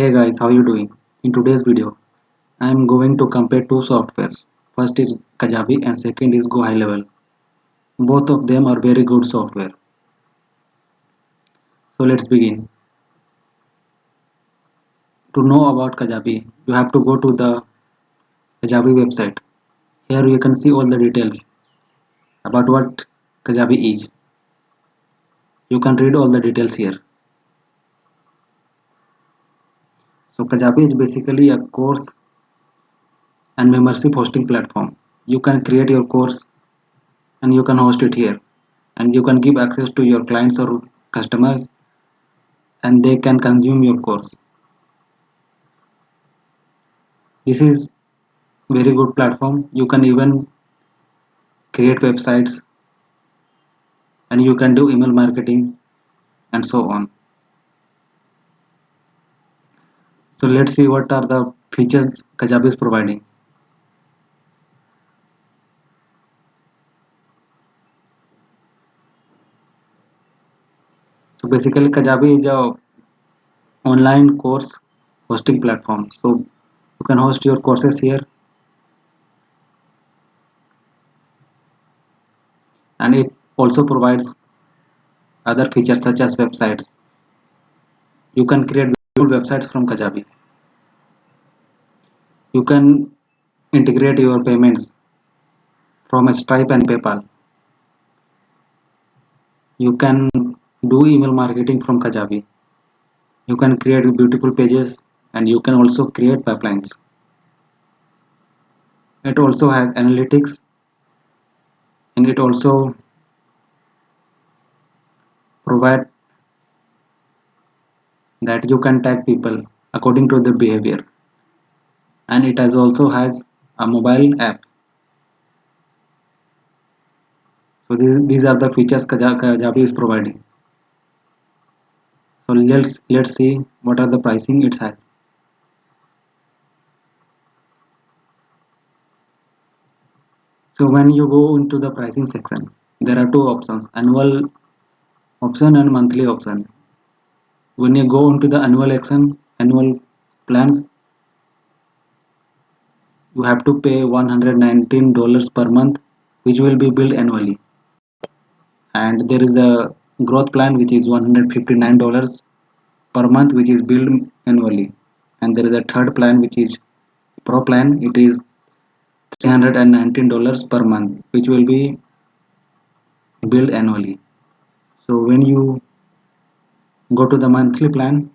Hey guys, how you doing? In today's video, I am going to compare two softwares. First is Kajabi and second is Go High Level. Both of them are very good software. So let's begin. To know about Kajabi, you have to go to the Kajabi website. Here you can see all the details about what Kajabi is. You can read all the details here. So Kajabi is basically a course and membership hosting platform. You can create your course and you can host it here. And you can give access to your clients or customers and they can consume your course. This is very good platform. You can even create websites and you can do email marketing and so on. So let's see what are the features Kajabi is providing. So basically Kajabi is a online course hosting platform. So you can host your courses here and it also provides other features such as websites. You can create beautiful websites from Kajabi. You can integrate your payments from Stripe and PayPal. You can do email marketing from Kajabi. You can create beautiful pages and you can also create pipelines. It also has analytics and it also provide that you can tag people according to their behavior, and it has also has a mobile app. So these are the features Kajabi is providing. So let's see what are the pricing it has. So when you go into the pricing section, there are two options: annual option and monthly option. When you go into the annual plans, you have to pay $119 per month, which will be billed annually. And there is a growth plan which is $159 per month, which is billed annually. And there is a third plan which is pro plan. It is $319 per month, which will be billed annually. So when you go to the monthly plan,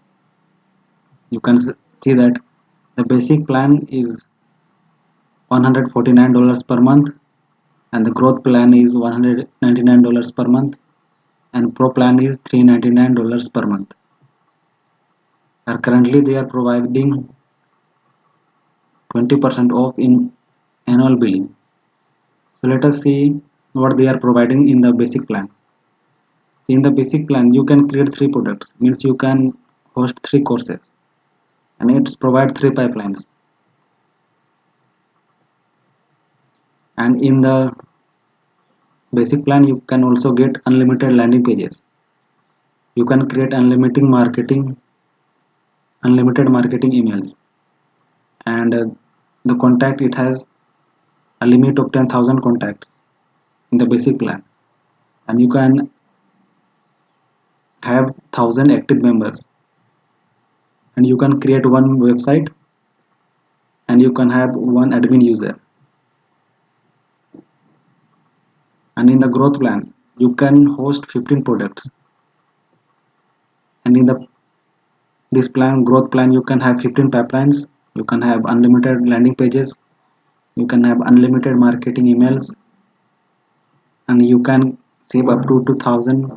you can see that the basic plan is $149 per month and the growth plan is $199 per month and pro plan is $399 per month. And currently they are providing 20% off in annual billing. So let us see what they are providing in the basic plan. In the basic plan you can create three products, means you can host three courses and it's provide three pipelines. And in the basic plan you can also get unlimited landing pages. You can create unlimited marketing emails, and the contact, it has a limit of 10,000 contacts in the basic plan, and you can have 1,000 active members, and you can create one website and you can have one admin user. And in the growth plan you can host 15 products, and in the this plan growth plan you can have 15 pipelines, you can have unlimited landing pages, you can have unlimited marketing emails, and you can save up to 2000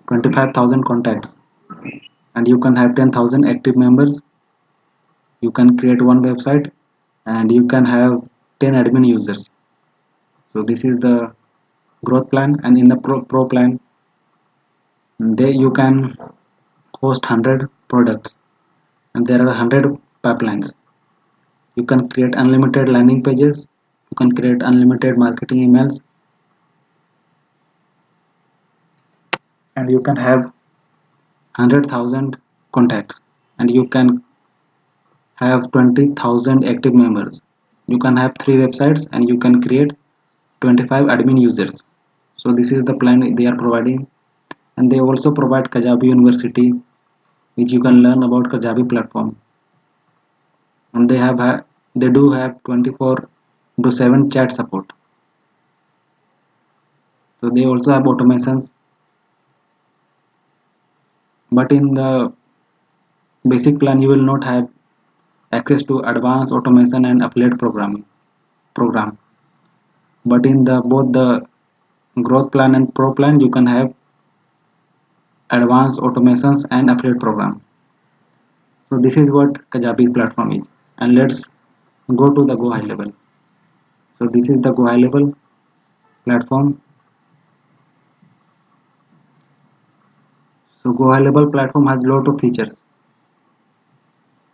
25,000 contacts, and you can have 10,000 active members. You can create one website and you can have 10 admin users. So this is the growth plan. And in the pro plan, there you can host 100 products and there are 100 pipelines. You can create unlimited landing pages, you can create unlimited marketing emails, and you can have 100,000 contacts, and you can have 20,000 active members. You can have 3 websites and you can create 25 admin users. So this is the plan they are providing, and they also provide Kajabi University, which you can learn about Kajabi platform. And they do have 24 to 7 chat support. So they also have automations, but in the basic plan you will not have access to advanced automation and affiliate program. But in the both the growth plan and pro plan you can have advanced automations and affiliate program. So this is what Kajabi platform is. And let's go to the Go High Level. So this is the Go High Level platform. So Go High Level platform has lot of features.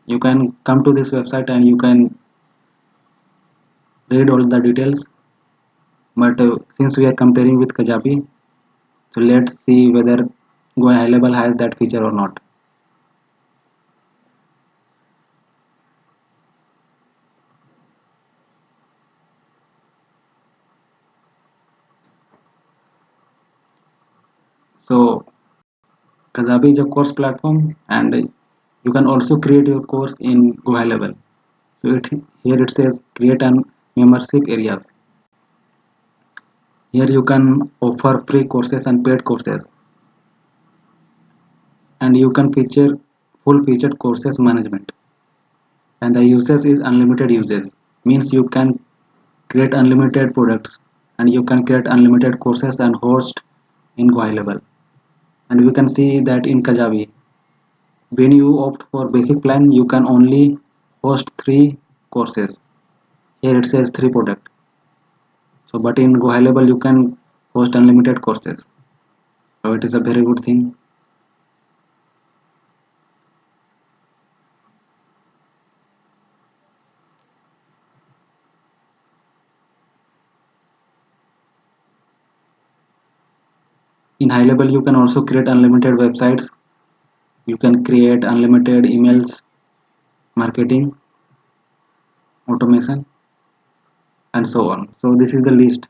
You can come to this website and you can read all the details. But since we are comparing with Kajabi, so let's see whether Go High Level has that feature or not. So Kajabi is a course platform, and you can also create your course in Go High Level. So here it says create an membership areas. Here you can offer free courses and paid courses, and you can feature full featured courses management. And the usage is unlimited usage, means you can create unlimited products, and you can create unlimited courses and host in Go High Level. And we can see that in Kajabi, when you opt for basic plan, you can only host 3 courses. Here it says 3 product. So, but in Go High Level, you can host unlimited courses. So it is a very good thing. In High Level, you can also create unlimited websites. You can create unlimited emails, marketing, automation, and so on. So this is the list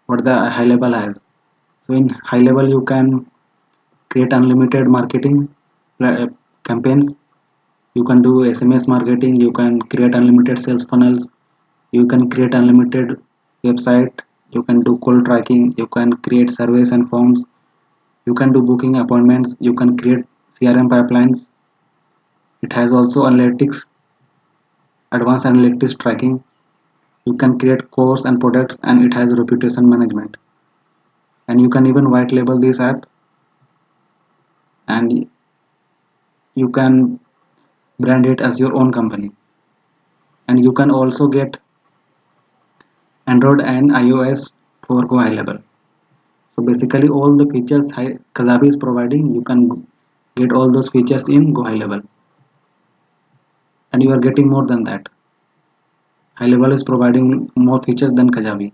what the High Level has. So in High Level, you can create unlimited marketing campaigns. You can do SMS marketing. You can create unlimited sales funnels. You can create unlimited website. You can do call tracking. You can create surveys and forms. You can do booking appointments. You can create CRM pipelines. It has also analytics, advanced analytics tracking. You can create course and products, and it has reputation management. And you can even white label this app, and you can brand it as your own company. And you can also get Android and iOS for Go High Level. So basically all the features Kajabi is providing, you can get all those features in Go High Level. And you are getting more than that. High Level is providing more features than Kajabi.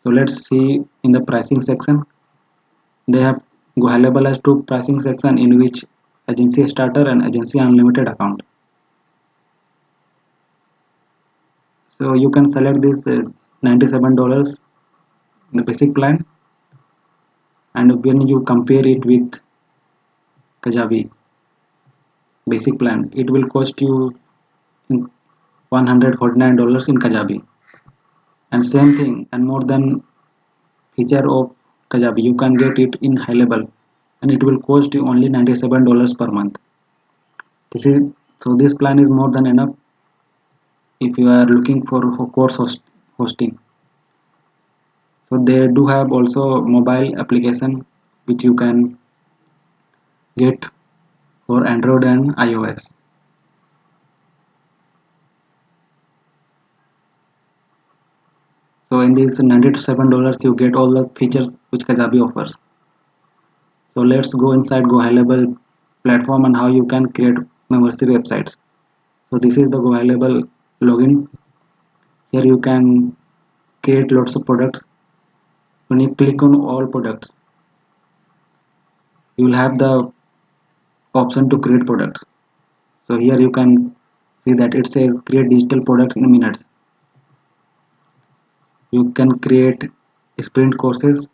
So let's see in the pricing section. They have Go High Level has 2 pricing section, in which agency starter and agency unlimited account. So you can select this $97 the basic plan, and when you compare it with Kajabi basic plan, it will cost you $149 in Kajabi. And same thing and more than feature of Kajabi, you can get it in High Level, and it will cost you only $97 per month. This plan is more than enough if you are looking for course hosting. So they do have also mobile application which you can get for Android and iOS. So in these $97 you get all the features which Kajabi offers. So let's go inside Go High Level platform and how you can create membership websites. So this is the Go High Level login. Here you can create lots of products. When you click on all products, you will have the option to create products. So here you can See that it says create digital products in minutes. You can create sprint courses,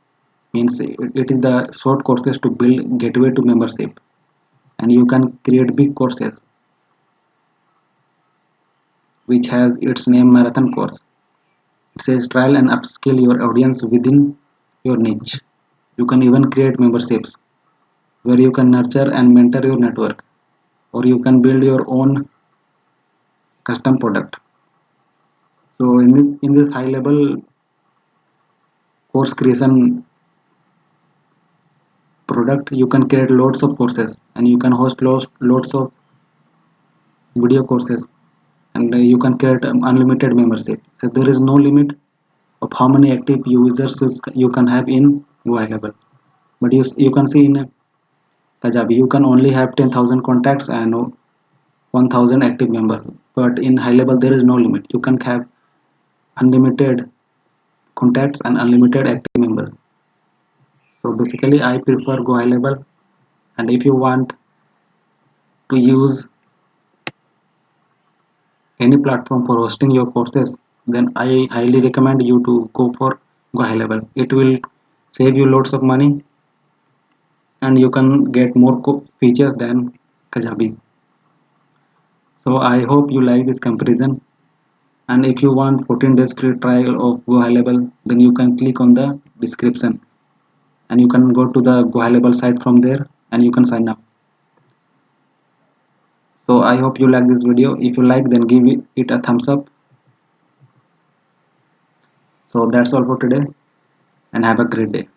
means it is the short courses to build gateway to membership, and you can create big courses which has its name marathon course. It says trial and upskill your audience within your niche. You can even create memberships where you can nurture and mentor your network, or you can build your own custom product. So in this high level course creation product, you can create loads of courses and you can host loads of video courses, and you can create unlimited membership. So there is no limit of how many active users you can have in Go High Level. But you can see in Kajabi you can only have 10,000 contacts and 1,000 active members. But in High Level there is no limit. You can have unlimited contacts and unlimited active members. So basically I prefer Go High Level, and if you want to use any platform for hosting your courses, then I highly recommend you to go for Go High Level. It will save you loads of money and you can get more features than Kajabi. So I hope you like this comparison, and if you want 14 days free trial of Go High Level, then you can click on the description and you can go to the Go High Level site from there and you can sign up. So I hope you like this video. If you like, then give it a thumbs up. So that's all for today, and have a great day.